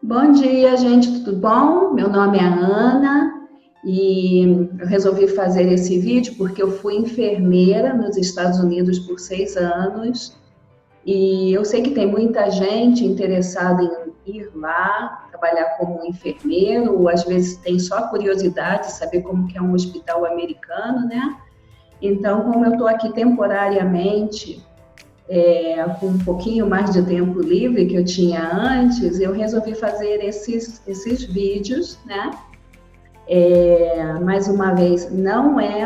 Bom dia, gente, tudo bom? Meu nome é Ana e eu resolvi fazer esse vídeo porque eu fui enfermeira nos Estados Unidos por 6 anos e eu sei que tem muita gente interessada em ir lá trabalhar como enfermeiro, ou às vezes tem só curiosidade de saber como que é um hospital americano, né? Então, como eu estou aqui temporariamente, com um pouquinho mais de tempo livre que eu tinha antes, eu resolvi fazer esses vídeos, né? Mais uma vez, não é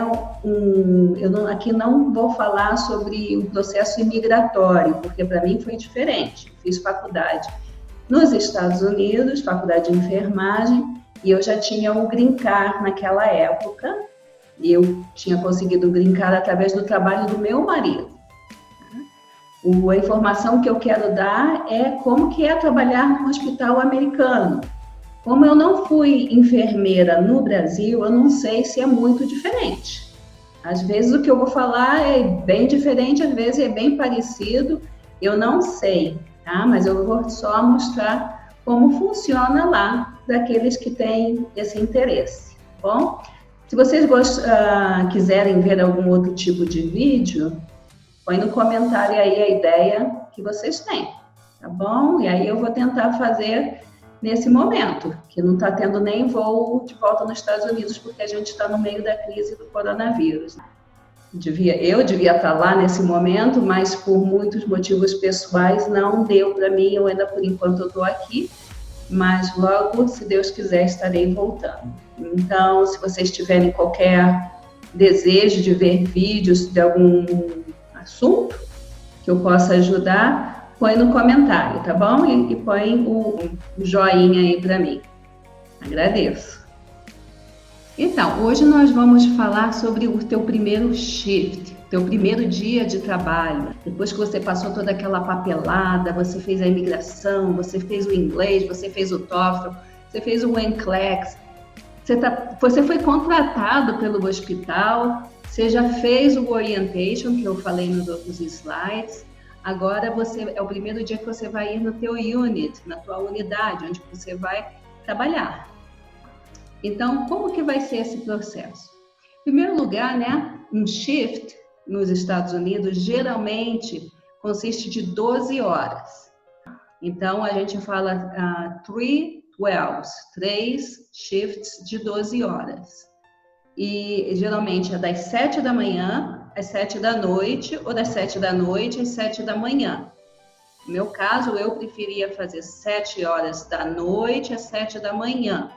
aqui não vou falar sobre o processo imigratório, porque para mim foi diferente. Fiz faculdade nos Estados Unidos, faculdade de enfermagem, e eu já tinha o Green Card naquela época, e eu tinha conseguido o Green Card através do trabalho do meu marido. A informação que eu quero dar é como que é trabalhar num hospital americano. Como eu não fui enfermeira no Brasil, eu não sei se é muito diferente. Às vezes o que eu vou falar é bem diferente, às vezes é bem parecido, eu não sei, tá? Mas eu vou só mostrar como funciona lá, daqueles que têm esse interesse, tá bom? Se vocês quiserem ver algum outro tipo de vídeo, põe no comentário aí a ideia que vocês têm, tá bom? E aí eu vou tentar fazer nesse momento, que não está tendo nem voo de volta nos Estados Unidos, porque a gente está no meio da crise do coronavírus. Eu devia estar lá nesse momento, mas por muitos motivos pessoais não deu para mim, eu ainda por enquanto estou aqui, mas logo, se Deus quiser, estarei voltando. Então, se vocês tiverem qualquer desejo de ver vídeos de algum assunto que eu possa ajudar, põe no comentário, tá bom? E põe o joinha aí para mim. Agradeço. Então, hoje nós vamos falar sobre o teu primeiro shift, teu primeiro dia de trabalho. Depois que você passou toda aquela papelada, você fez a imigração, você fez o inglês, você fez o TOEFL, você fez o NCLEX, você foi contratado pelo hospital, você já fez o orientation, que eu falei nos outros slides. Agora é o primeiro dia que você vai ir no teu unit, na tua unidade, onde você vai trabalhar. Então, como que vai ser esse processo? Em primeiro lugar, né, um shift nos Estados Unidos geralmente consiste de 12 horas. Então, a gente fala 3 shifts de 12 horas. E geralmente é das 7 da manhã às 7 da noite, ou das 7 da noite às 7 da manhã. No meu caso, eu preferia fazer 7 horas da noite às 7 da manhã.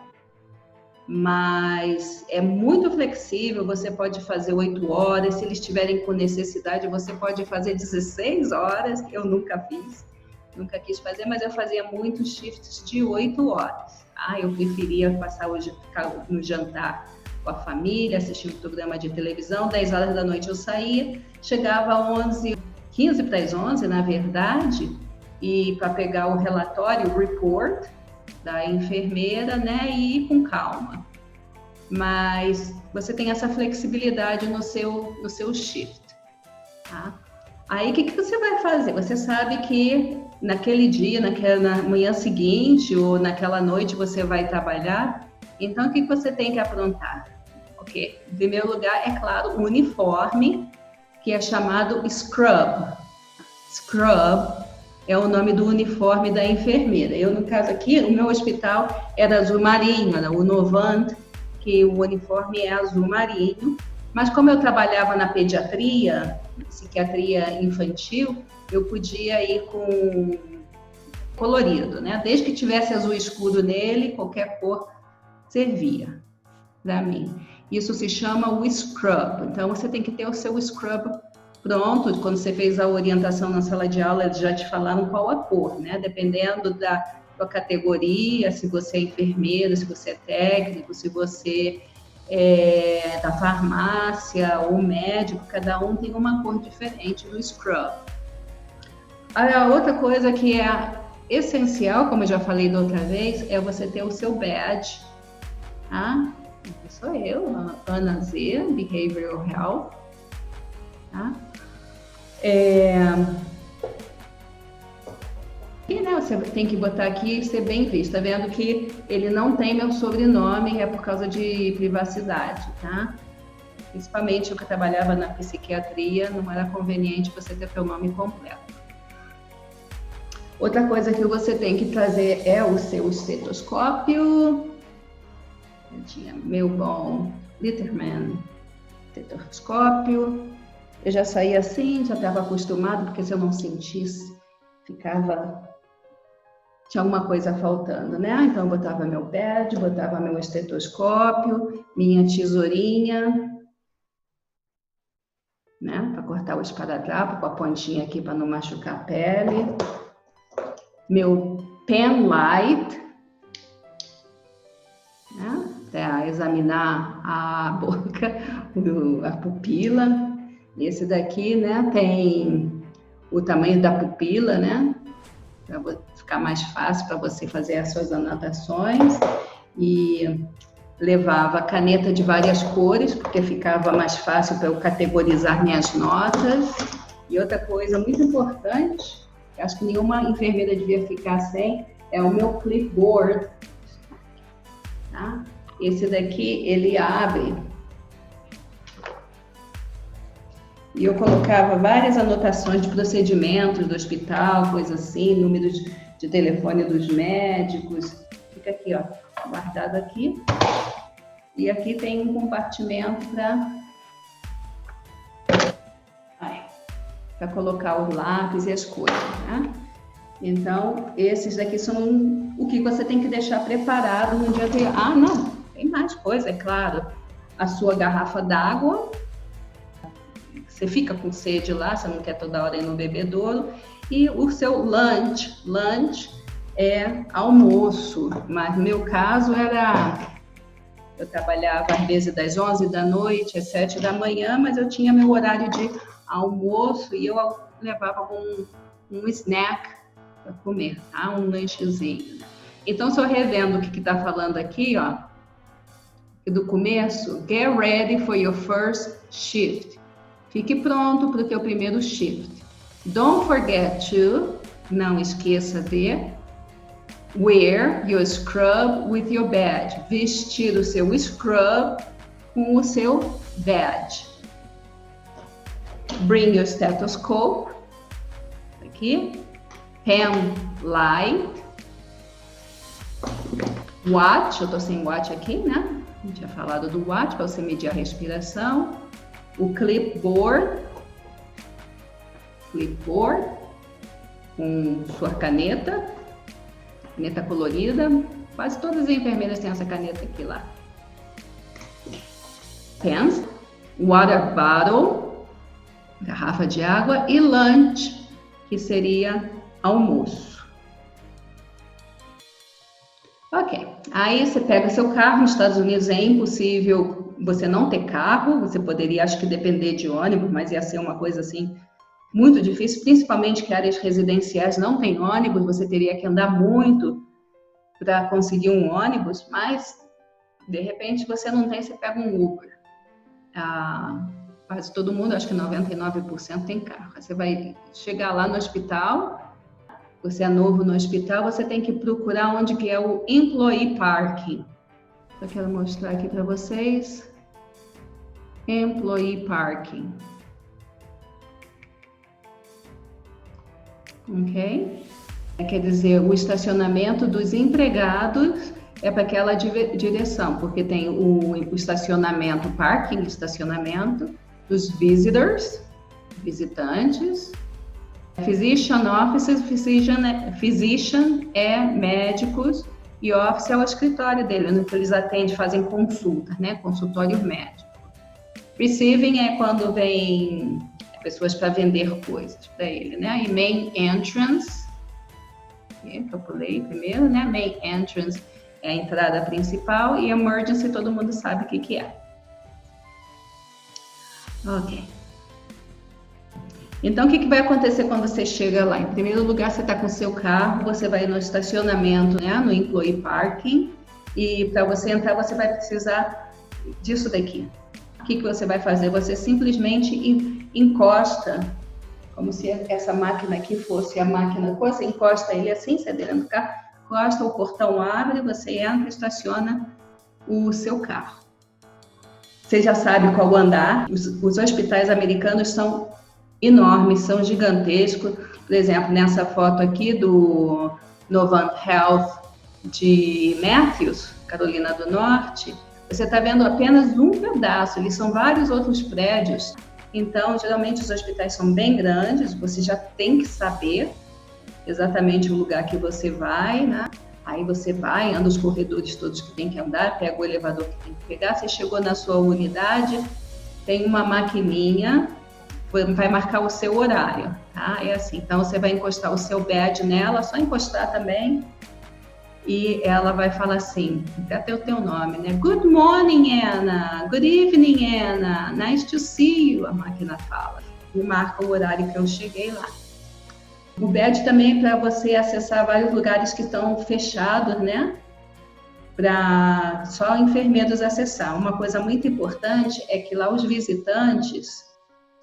Mas é muito flexível, você pode fazer 8 horas, se eles tiverem com necessidade, você pode fazer 16 horas, eu nunca fiz, nunca quis fazer, mas eu fazia muitos shifts de 8 horas. Eu preferia ficar no jantar com a família, assistir um programa de televisão, 10 horas da noite eu saía, chegava às 15 para as 11, na verdade, e para pegar o relatório, o report da enfermeira, né, e ir com calma. Mas você tem essa flexibilidade no seu shift, tá? Aí, o que você vai fazer? Você sabe que naquele dia, na manhã seguinte ou naquela noite você vai trabalhar, então o que você tem que aprontar? Ok, em primeiro lugar, é claro, o uniforme, que é chamado scrub. Scrub é o nome do uniforme da enfermeira. Eu, no caso aqui, o meu hospital era azul marinho, era o Novant, que o uniforme é azul marinho. Mas como eu trabalhava na pediatria, psiquiatria infantil, eu podia ir com colorido, né? Desde que tivesse azul escuro nele, qualquer cor servia para mim. Isso se chama o scrub. Então, você tem que ter o seu scrub pronto. Quando você fez a orientação na sala de aula, eles já te falaram qual a cor, né? Dependendo da tua categoria, se você é enfermeiro, se você é técnico, se você é da farmácia ou médico, cada um tem uma cor diferente no scrub. A outra coisa que é essencial, como eu já falei da outra vez, é você ter o seu badge, tá? Sou eu, Ana Z, Behavioral Health. Tá? E, né, você tem que botar aqui e ser bem visto. Tá vendo que ele não tem meu sobrenome, é por causa de privacidade, tá? Principalmente eu que trabalhava na psiquiatria, não era conveniente você ter seu nome completo. Outra coisa que você tem que trazer é o seu estetoscópio. Eu tinha meu bom Litterman estetoscópio. Eu já saía assim, já estava acostumado, porque se eu não sentisse, tinha alguma coisa faltando, né? Então eu botava meu pad, botava meu estetoscópio, minha tesourinha, né? Para cortar o esparadrapo, com a pontinha aqui para não machucar a pele. Meu pen light, né? Para examinar a boca, a pupila. Esse daqui, né? Tem o tamanho da pupila, né? Para ficar mais fácil para você fazer as suas anotações. E levava caneta de várias cores, porque ficava mais fácil para eu categorizar minhas notas. E outra coisa muito importante, que acho que nenhuma enfermeira devia ficar sem, é o meu clipboard. Tá? Esse daqui, ele abre. E eu colocava várias anotações de procedimentos do hospital, coisa assim, números de telefone dos médicos. Fica aqui, ó, guardado aqui. E aqui tem um compartimento para colocar o lápis e as coisas, né? Então, esses daqui são o que você tem que deixar preparado no dia anterior. Ah, não, tem mais coisa, é claro. A sua garrafa d'água. Você fica com sede lá, você não quer toda hora ir no bebedouro. E o seu lunch. Lunch é almoço, mas no meu caso eu trabalhava às vezes das 11 da noite às 7 da manhã, mas eu tinha meu horário de almoço e eu levava um snack para comer, tá? Um lanchezinho. Então, só revendo o que está falando aqui, ó, do começo, get ready for your first shift. Fique pronto para o teu primeiro shift. Don't forget to, não esqueça de, wear your scrub with your badge. Vestir o seu scrub com o seu badge. Bring your stethoscope. Aqui. Pen light. Watch. Eu tô sem watch aqui, né? Não tinha falado do watch para você medir a respiração. O clipboard. Clipboard. Com sua caneta colorida, quase todas as enfermeiras têm essa caneta aqui lá. Pens, water bottle, garrafa de água e lunch, que seria almoço. Ok, aí você pega seu carro. Nos Estados Unidos é impossível você não ter carro, você poderia, acho que depender de ônibus, mas ia ser uma coisa assim muito difícil, principalmente que áreas residenciais não tem ônibus, você teria que andar muito para conseguir um ônibus, mas de repente você não tem, você pega um Uber. Quase todo mundo, acho que 99% tem carro. Você vai chegar lá no hospital, você é novo no hospital, você tem que procurar onde que é o employee parking. Eu quero mostrar aqui para vocês. Employee parking. Ok? Quer dizer, o estacionamento dos empregados é para aquela direção, porque tem o estacionamento, parking, estacionamento dos visitors, visitantes. Physician offices, physician é médicos e office é o escritório dele, onde eles atendem, fazem consulta, né? Consultório médico. Receiving é quando vem pessoas para vender coisas para ele, né? E main entrance, que eu pulei primeiro, né? Main entrance é a entrada principal e emergency todo mundo sabe o que é. Ok. Então, o que vai acontecer quando você chega lá? Em primeiro lugar, você está com o seu carro, você vai no estacionamento, né? No employee parking, e para você entrar, você vai precisar disso daqui. O que você vai fazer? Você simplesmente encosta como se essa máquina aqui fosse a máquina, você encosta ele assim, você dentro do carro, encosta, o portão abre, você entra e estaciona o seu carro. Você já sabe qual andar. Os hospitais americanos são enormes, são gigantescos. Por exemplo, nessa foto aqui do Novant Health de Matthews, Carolina do Norte, você está vendo apenas um pedaço, eles são vários outros prédios. Então, geralmente os hospitais são bem grandes, você já tem que saber exatamente o lugar que você vai, né? Aí você vai, anda os corredores todos que tem que andar, pega o elevador que tem que pegar, você chegou na sua unidade, tem uma maquininha, vai marcar o seu horário, tá? É assim, então você vai encostar o seu badge nela, só encostar também, e ela vai falar assim, até o teu nome, né? Good morning, Anna. Good evening, Anna. Nice to see you, a máquina fala. E marca o horário que eu cheguei lá. O badge também é para você acessar vários lugares que estão fechados, né? Para só enfermeiros acessar. Uma coisa muito importante é que lá os visitantes,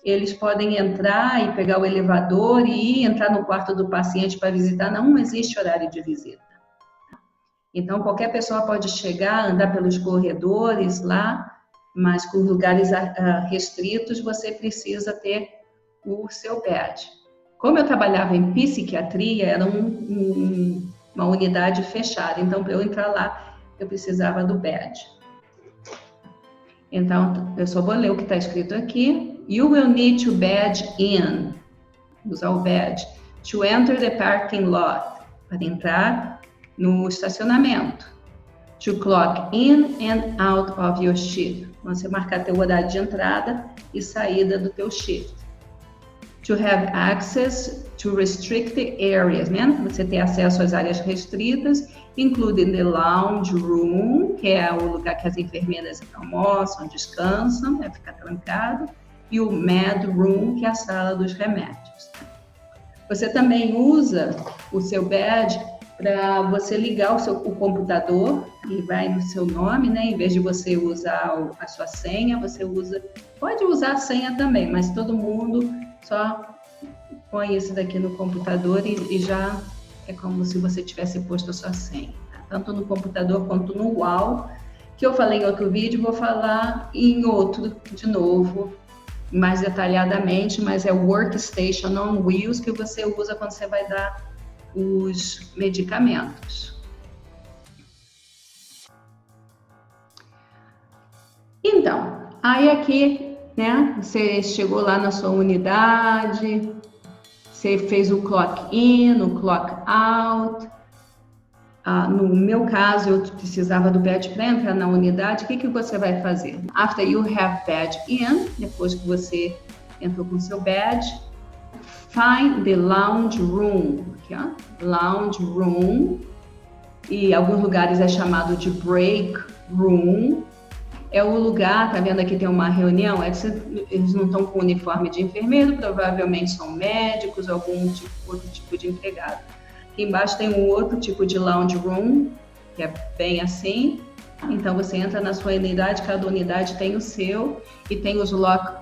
eles podem entrar e pegar o elevador e entrar no quarto do paciente para visitar. Não existe horário de visita. Então, qualquer pessoa pode chegar, andar pelos corredores lá, mas com lugares restritos, você precisa ter o seu badge. Como eu trabalhava em psiquiatria, era uma unidade fechada, então para eu entrar lá, eu precisava do badge. Então, eu só vou ler o que está escrito aqui. You will need to badge in, usar o badge, to enter the parking lot, para entrar no estacionamento. To clock in and out of your shift, você marcar teu horário de entrada e saída do teu shift. To have access to restricted areas, né? Você ter acesso às áreas restritas, including the lounge room, que é o lugar que as enfermeiras almoçam, descansam, né? Ficar trancado, e o med room, que é a sala dos remédios. Você também usa o seu badge para você ligar o computador, e vai no seu nome, né? Em vez de você usar a sua senha, você pode usar a senha também, mas todo mundo só põe isso daqui no computador e já é como se você tivesse posto a sua senha, tá? Tanto no computador quanto no UAU, que eu falei em outro vídeo, vou falar em outro de novo, mais detalhadamente, mas é o Workstation on Wheels que você usa quando você vai dar os medicamentos. Então, aí aqui, né, você chegou lá na sua unidade, você fez o clock in, o clock out. No meu caso, eu precisava do badge para entrar na unidade. O que você vai fazer? After you have badge in, depois que você entrou com seu badge, find the lounge room, aqui, ó, lounge room, e em alguns lugares é chamado de break room. É o lugar, tá vendo aqui tem uma reunião, eles não estão com uniforme de enfermeiro, provavelmente são médicos, outro tipo de empregado. Aqui embaixo tem um outro tipo de lounge room, que é bem assim. Então você entra na sua unidade, cada unidade tem o seu, e tem os lockers.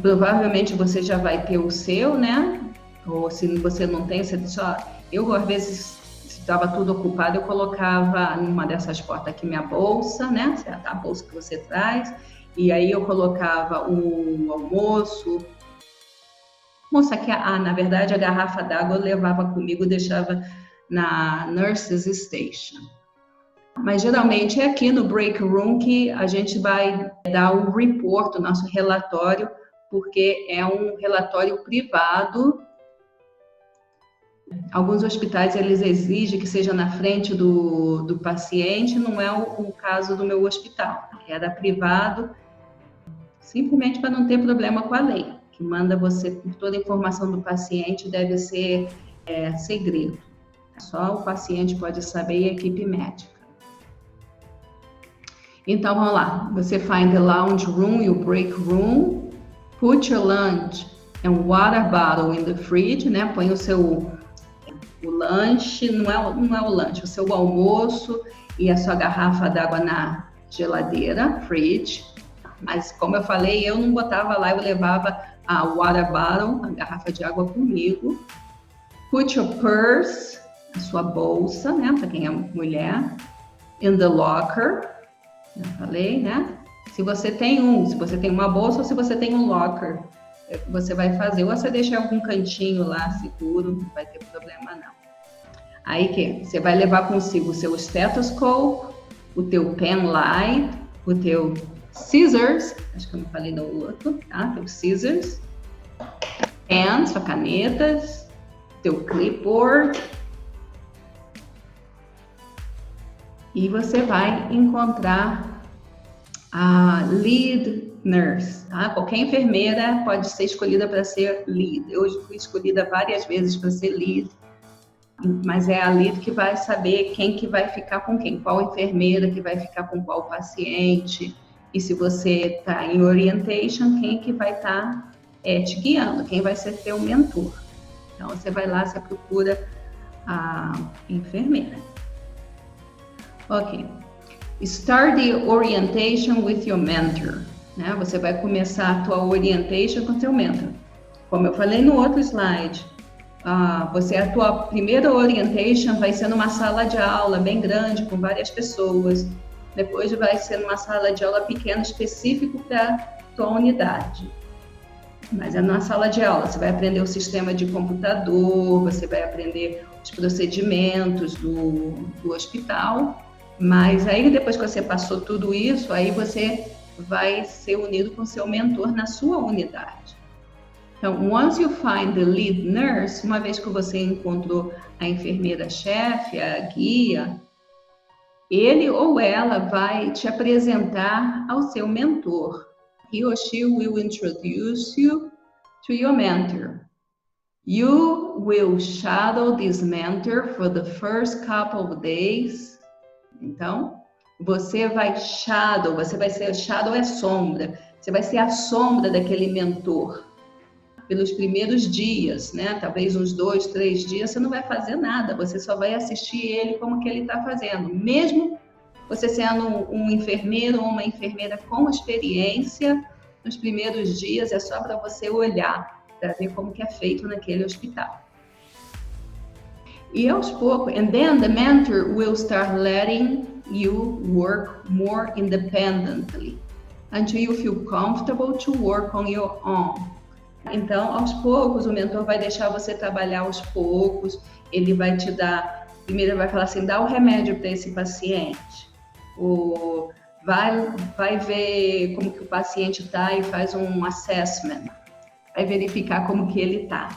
Provavelmente você já vai ter o seu, né? Ou se você não tem, você só... Eu, às vezes, se estava tudo ocupado, eu colocava numa dessas portas aqui minha bolsa, né? A bolsa que você traz. E aí eu colocava o almoço. Moça, aqui, na verdade, a garrafa d'água eu levava comigo, deixava na Nurses Station. Mas geralmente é aqui no break room que a gente vai dar o report, o nosso relatório, porque é um relatório privado. Alguns hospitais eles exigem que seja na frente do paciente, não é o caso do meu hospital. Era privado, simplesmente para não ter problema com a lei, que manda você, toda a informação do paciente deve ser segredo. Só o paciente pode saber e a equipe médica. Então, vamos lá. Você find the lounge room e o break room. Put your lunch and water bottle in the fridge, né? Põe o lanche, não é o lanche, o seu almoço e a sua garrafa d'água na geladeira, fridge. Mas, como eu falei, eu não botava lá, eu levava a water bottle, a garrafa de água comigo. Put your purse, a sua bolsa, né, para quem é mulher, in the locker, já falei, né? Se você tem uma bolsa ou se você tem um locker, você vai fazer, ou você deixa em algum cantinho lá seguro, não vai ter problema não. Aí que você vai levar consigo o seu stethoscope, o teu pen light, o teu scissors, acho que eu não falei no outro, tá? Teu scissors, pen, sua canetas, teu clipboard. E você vai encontrar a lead nurse, tá? Qualquer enfermeira pode ser escolhida para ser lead. Eu fui escolhida várias vezes para ser lead, mas é a lead que vai saber quem que vai ficar com quem, qual enfermeira que vai ficar com qual paciente. E se você está em orientation, quem que vai estar te guiando, quem vai ser teu mentor. Então, você vai lá, você procura a enfermeira. Ok. Start the orientation with your mentor. Né? Você vai começar a tua orientation com seu mentor. Como eu falei no outro slide, a tua primeira orientation vai ser numa sala de aula bem grande, com várias pessoas. Depois vai ser numa sala de aula pequena, específico para tua unidade. Mas é numa sala de aula, você vai aprender o sistema de computador, você vai aprender os procedimentos do hospital, mas aí depois que você passou tudo isso, aí você vai ser unido com seu mentor na sua unidade. Então, once you find the lead nurse, uma vez que você encontrou a enfermeira-chefe, a guia, ele ou ela vai te apresentar ao seu mentor. He or she will introduce you to your mentor. You will shadow this mentor for the first couple of days. Então, você vai ser shadow é sombra. Você vai ser a sombra daquele mentor pelos primeiros dias, né? Talvez uns 2, 3 dias você não vai fazer nada. Você só vai assistir ele como que ele está fazendo, mesmo você sendo um enfermeiro ou uma enfermeira com experiência, nos primeiros dias é só para você olhar, para ver como que é feito naquele hospital. E aos poucos, and then the mentor will start letting you work more independently, until you feel comfortable to work on your own. Então, aos poucos, o mentor vai deixar você trabalhar aos poucos, ele vai te dar, primeiro ele vai falar assim, dá o remédio para esse paciente, ou vai ver como que o paciente está e faz um assessment, vai verificar como que ele está.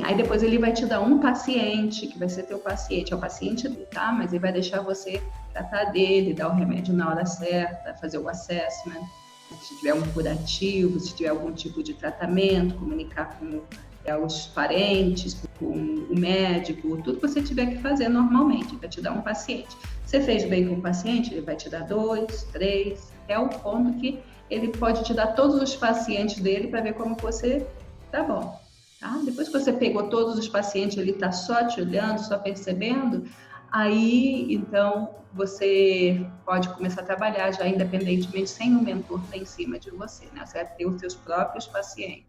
Aí depois ele vai te dar um paciente, que vai ser teu paciente, é o paciente dele, tá? Mas ele vai deixar você tratar dele, dar o remédio na hora certa, fazer o assessment, se tiver um curativo, se tiver algum tipo de tratamento, comunicar com os parentes, com o médico, tudo que você tiver que fazer normalmente, para te dar um paciente. Você fez bem com o paciente, ele vai te dar 2, 3, até o ponto que ele pode te dar todos os pacientes dele para ver como você tá bom. Tá? Depois que você pegou todos os pacientes, ele está só te olhando, só percebendo, aí então você pode começar a trabalhar já independentemente, sem um mentor lá em cima de você, né? Você vai ter os seus próprios pacientes.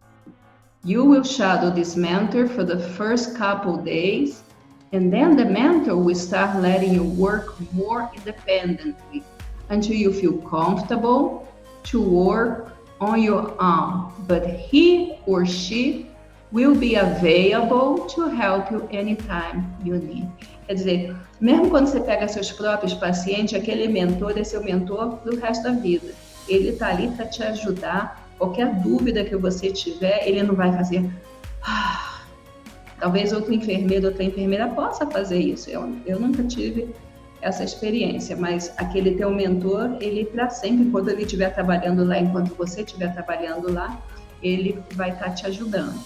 You will shadow this mentor for the first couple days, and then the mentor will start letting you work more independently until you feel comfortable to work on your own, but he or she will be available to help you anytime you need. Quer dizer, mesmo quando você pega seus próprios pacientes, aquele mentor é seu mentor pro resto da vida. Ele está ali para te ajudar. Qualquer dúvida que você tiver, ele não vai fazer... Talvez outro enfermeiro, outra enfermeira possa fazer isso. Eu nunca tive essa experiência, mas aquele teu mentor, ele para sempre, quando ele estiver trabalhando lá, enquanto você estiver trabalhando lá, ele vai estar te ajudando.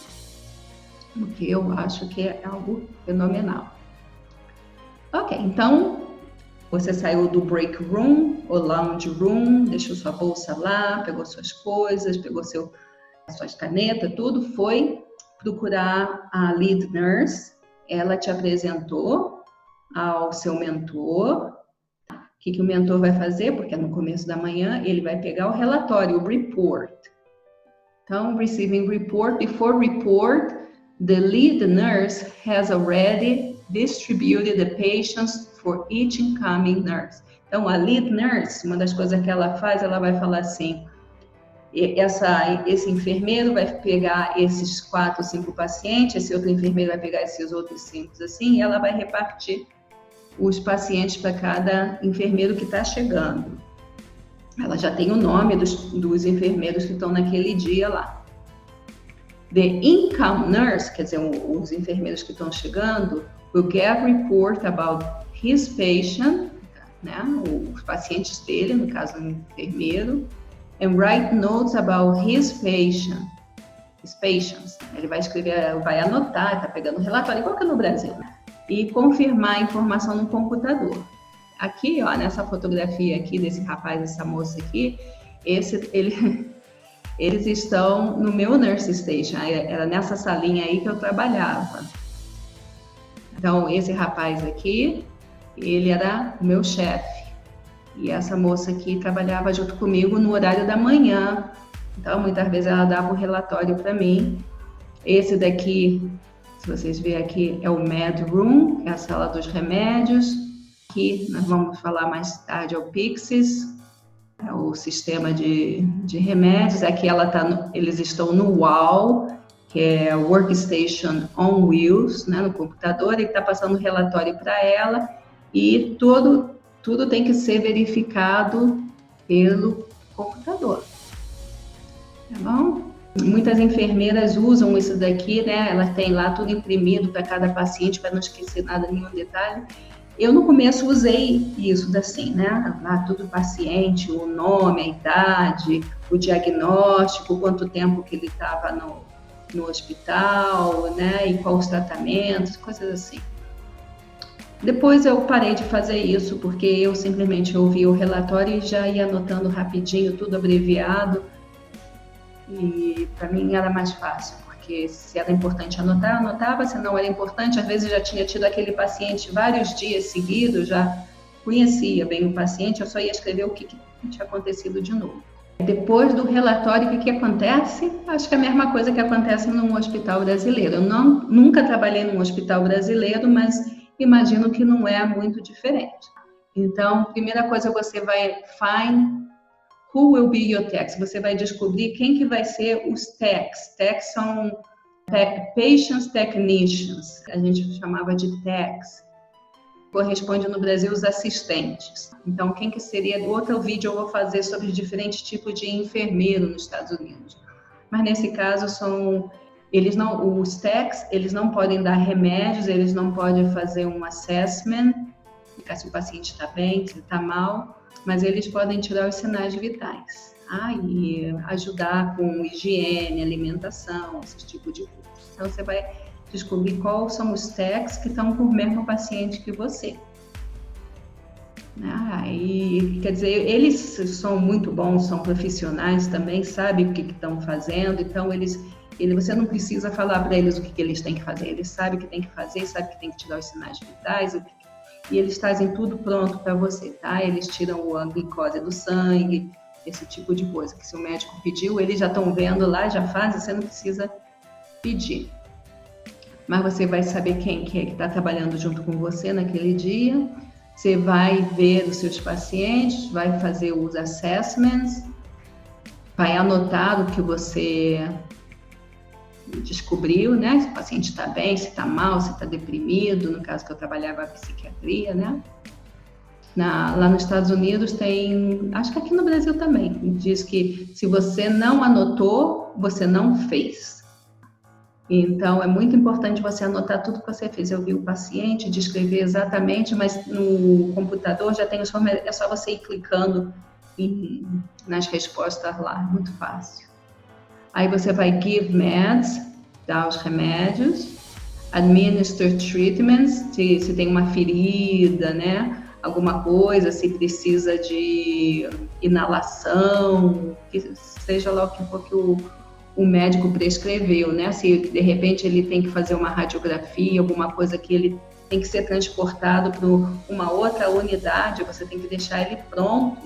O que eu acho que é algo fenomenal. Ok, então você saiu do break room, ou lounge room, deixou sua bolsa lá, pegou suas coisas, pegou suas canetas, tudo, foi procurar a lead nurse, ela te apresentou ao seu mentor. que o mentor vai fazer? Porque é no começo da manhã, ele vai pegar o relatório, o report. Então, receiving report, before report, the lead nurse has already distributed the patients for each incoming nurse. Então, a lead nurse, uma das coisas que ela faz, ela vai falar assim, esse enfermeiro vai pegar esses 4 ou 5 pacientes, esse outro enfermeiro vai pegar esses outros 5, assim, e ela vai repartir os pacientes para cada enfermeiro que está chegando. Ela já tem o nome dos enfermeiros que estão naquele dia lá. The income nurse, quer dizer, os enfermeiros que estão chegando, will get report about his patient, né, os pacientes dele, no caso do enfermeiro, and write notes about his patients. Ele vai escrever, vai anotar, está pegando relatório, igual que é no Brasil, né? E confirmar a informação no computador. Aqui, ó, nessa fotografia aqui desse rapaz, dessa moça aqui, eles estão no meu nurse station, era nessa salinha aí que eu trabalhava. Então, esse rapaz aqui, ele era o meu chefe. E essa moça aqui trabalhava junto comigo no horário da manhã. Então, muitas vezes ela dava o relatório para mim. Esse daqui, se vocês verem aqui, é o Med Room, é a sala dos remédios. Aqui nós vamos falar mais tarde, é o Pyxis, é o sistema de remédios. Aqui eles estão no wall, que é Workstation on Wheels, né, no computador. Ele está passando o relatório para ela e tudo tem que ser verificado pelo computador. Tá bom? Muitas enfermeiras usam isso daqui, né? Elas têm lá tudo imprimido para cada paciente, para não esquecer nada, nenhum detalhe. Eu, no começo, usei isso assim, né? Lá tudo paciente, o nome, a idade, o diagnóstico, quanto tempo que ele estava no hospital, né? E quais os tratamentos, coisas assim. Depois eu parei de fazer isso, porque eu simplesmente ouvia o relatório e já ia anotando rapidinho, tudo abreviado. E para mim era mais fácil, porque se era importante anotar, anotava, se não era importante, às vezes eu já tinha tido aquele paciente vários dias seguidos, já conhecia bem o paciente, eu só ia escrever o que tinha acontecido de novo. Depois do relatório, o que acontece? Acho que é a mesma coisa que acontece num hospital brasileiro. Eu nunca trabalhei num hospital brasileiro, mas imagino que não é muito diferente. Então, primeira coisa, você vai find who will be your techs. Você vai descobrir quem que vai ser os techs. Techs são patients technicians, a gente chamava de techs. Corresponde no Brasil os assistentes. Então, quem que seria? Outro vídeo eu vou fazer sobre diferentes tipos de enfermeiro nos Estados Unidos. Mas nesse caso os techs, eles não podem dar remédios, eles não podem fazer um assessment, se o paciente está bem, se está mal, mas eles podem tirar os sinais vitais, e ajudar com higiene, alimentação, esse tipo de coisa. Então, você vai descobrir quais são os techs que estão com o mesmo paciente que você. Quer dizer, eles são muito bons, são profissionais também, sabem o que estão fazendo, então você não precisa falar para eles o que eles têm que fazer, eles sabem o que tem que fazer, sabem que tem que tirar os sinais vitais, e eles trazem tudo pronto para você, tá? Eles tiram a glicose do sangue, esse tipo de coisa, que se o médico pediu, eles já estão vendo lá, já fazem, você não precisa pedir. Mas você vai saber quem que está trabalhando junto com você naquele dia, você vai ver os seus pacientes, vai fazer os assessments, vai anotar o que você descobriu, né? Se o paciente está bem, se está mal, se está deprimido, no caso que eu trabalhava a psiquiatria, né? Lá nos Estados Unidos tem, acho que aqui no Brasil também, diz que se você não anotou, você não fez. Então, é muito importante você anotar tudo que você fez. Eu vi o paciente, descrever exatamente, mas no computador já tem os formulários, é só você ir clicando nas respostas lá, muito fácil. Aí você vai give meds, dar os remédios, administer treatments, se tem uma ferida, né? Alguma coisa, se precisa de inalação, que seja lá o que for que o médico prescreveu, né? Se de repente ele tem que fazer uma radiografia, alguma coisa que ele tem que ser transportado para uma outra unidade, você tem que deixar ele pronto.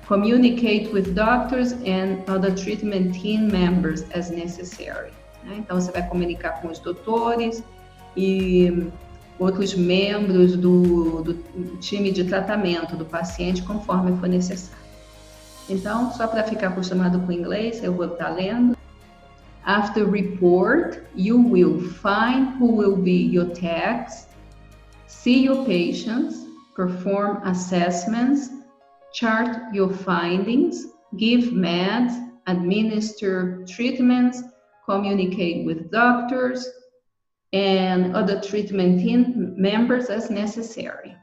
Communicate with doctors and other treatment team members as necessary. Então, você vai comunicar com os doutores e outros membros do time de tratamento do paciente, conforme for necessário. Então, só para ficar acostumado com o inglês, eu vou estar lendo. After report, you will find who will be your techs, see your patients, perform assessments, chart your findings, give meds, administer treatments, communicate with doctors and other treatment team members as necessary.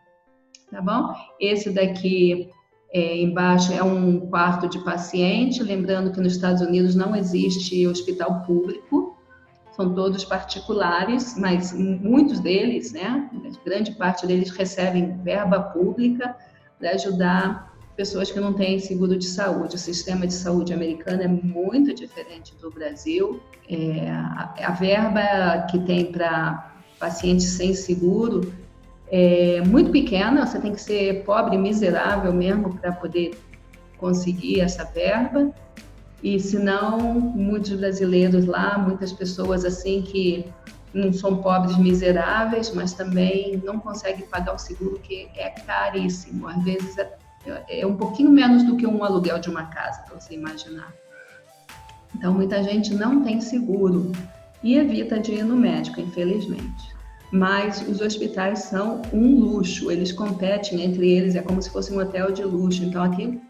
Tá bom? Esse daqui embaixo é um quarto de paciente, lembrando que nos Estados Unidos não existe hospital público, são todos particulares, mas muitos deles, né, grande parte deles recebem verba pública para ajudar pessoas que não têm seguro de saúde. O sistema de saúde americano é muito diferente do Brasil. A verba que tem para pacientes sem seguro é muito pequena, você tem que ser pobre, miserável mesmo para poder conseguir essa verba. E senão, muitos brasileiros lá, muitas pessoas assim que não são pobres miseráveis, mas também não conseguem pagar o seguro, que é caríssimo. Às vezes é um pouquinho menos do que um aluguel de uma casa, para você imaginar. Então, muita gente não tem seguro e evita de ir no médico, infelizmente. Mas os hospitais são um luxo, eles competem entre eles, é como se fosse um hotel de luxo. Então, aqui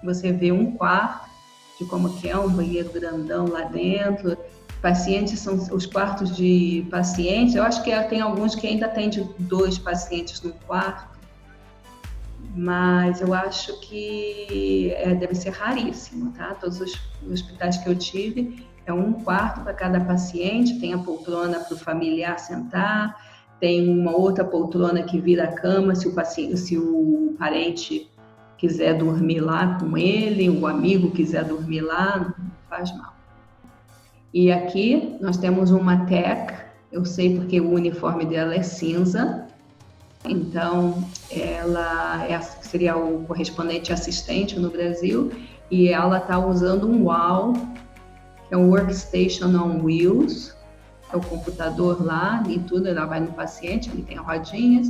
você vê um quarto de como que é, um banheiro grandão lá dentro. Pacientes são os quartos de pacientes, eu acho que tem alguns que ainda atendem 2 pacientes no quarto, mas eu acho que deve ser raríssimo, tá? Todos os hospitais que eu tive, é um quarto para cada paciente, tem a poltrona para o familiar sentar, tem uma outra poltrona que vira a cama se o parente quiser dormir lá com ele, o amigo quiser dormir lá, não faz mal. E aqui nós temos uma tech, eu sei porque o uniforme dela é cinza, então ela seria o correspondente assistente no Brasil, e ela está usando um WOW, que é um Workstation on Wheels, é o computador lá e tudo, ela vai no paciente, ele tem rodinhas,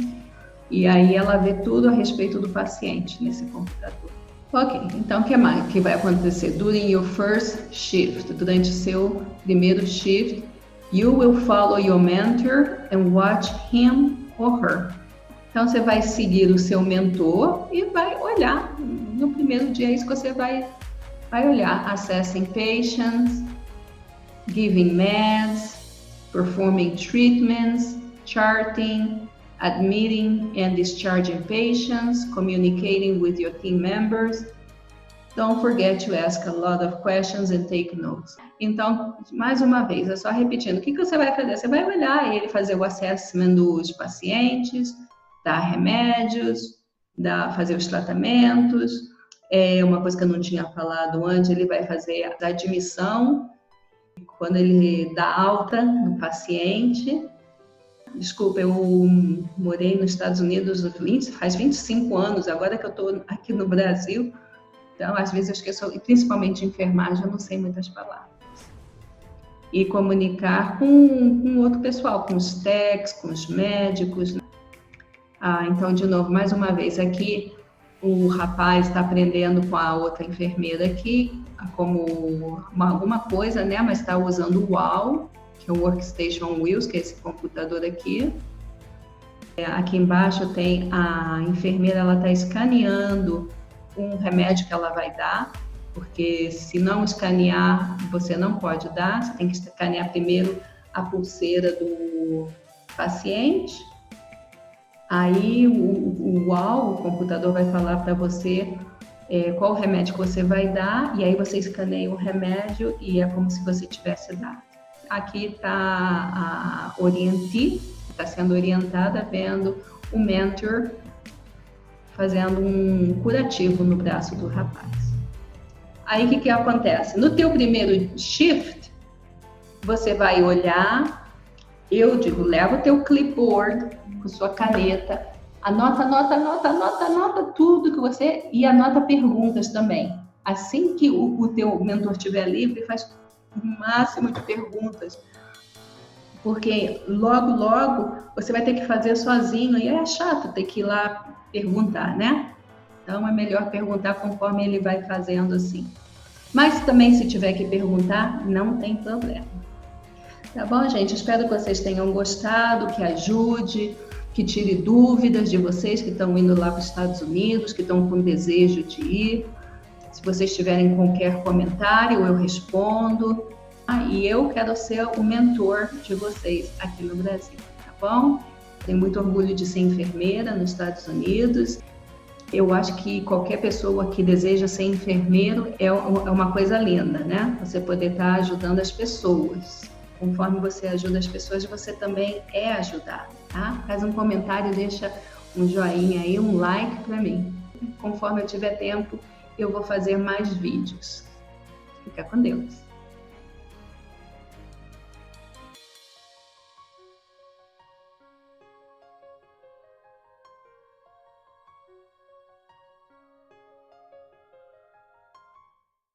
e aí ela vê tudo a respeito do paciente nesse computador. Ok, então o que mais que vai acontecer? During your first shift, durante o seu primeiro shift, you will follow your mentor and watch him or her. Então você vai seguir o seu mentor e vai olhar. No primeiro dia é isso que você vai olhar. Assessing patients, giving meds, performing treatments, charting, admitting and discharging patients, communicating with your team members. Don't forget to ask a lot of questions and take notes. Então, mais uma vez, é só repetindo. O que você vai fazer? Você vai olhar ele fazer o assessment dos pacientes, dar remédios, fazer os tratamentos. Uma coisa que eu não tinha falado antes, ele vai fazer a admissão, quando ele dá alta no paciente. Desculpa, eu morei nos Estados Unidos faz 25 anos, agora que eu estou aqui no Brasil, então às vezes eu esqueço, e principalmente enfermagem, eu não sei muitas palavras. E comunicar com outro pessoal, com os techs, com os médicos. Então, de novo, mais uma vez, aqui o rapaz está aprendendo com a outra enfermeira aqui, como alguma coisa, né? Mas está usando o WOW, que é o Workstation Wheels, que é esse computador aqui. Aqui embaixo tem a enfermeira, ela está escaneando um remédio que ela vai dar, porque se não escanear, você não pode dar, você tem que escanear primeiro a pulseira do paciente. Aí o computador vai falar para você qual remédio que você vai dar, e aí você escaneia o remédio e é como se você tivesse dado. Aqui está a orientee, está sendo orientada, vendo o mentor fazendo um curativo no braço do rapaz. Aí o que acontece? No teu primeiro shift, você vai olhar Eu digo, leva o teu clipboard com sua caneta, anota tudo que você... E anota perguntas também. Assim que o teu mentor estiver livre, faz o máximo de perguntas. Porque logo você vai ter que fazer sozinho e é chato ter que ir lá perguntar, né? Então é melhor perguntar conforme ele vai fazendo assim. Mas também se tiver que perguntar, não tem problema. Tá bom, gente? Espero que vocês tenham gostado, que ajude, que tire dúvidas de vocês que estão indo lá para os Estados Unidos, que estão com desejo de ir. Se vocês tiverem qualquer comentário, eu respondo. E eu quero ser o mentor de vocês aqui no Brasil, tá bom? Tenho muito orgulho de ser enfermeira nos Estados Unidos. Eu acho que qualquer pessoa que deseja ser enfermeiro é uma coisa linda, né? Você poder estar ajudando as pessoas. Conforme você ajuda as pessoas, você também é ajudado, tá? Faz um comentário, deixa um joinha aí, um like para mim. Conforme eu tiver tempo, eu vou fazer mais vídeos. Fica com Deus.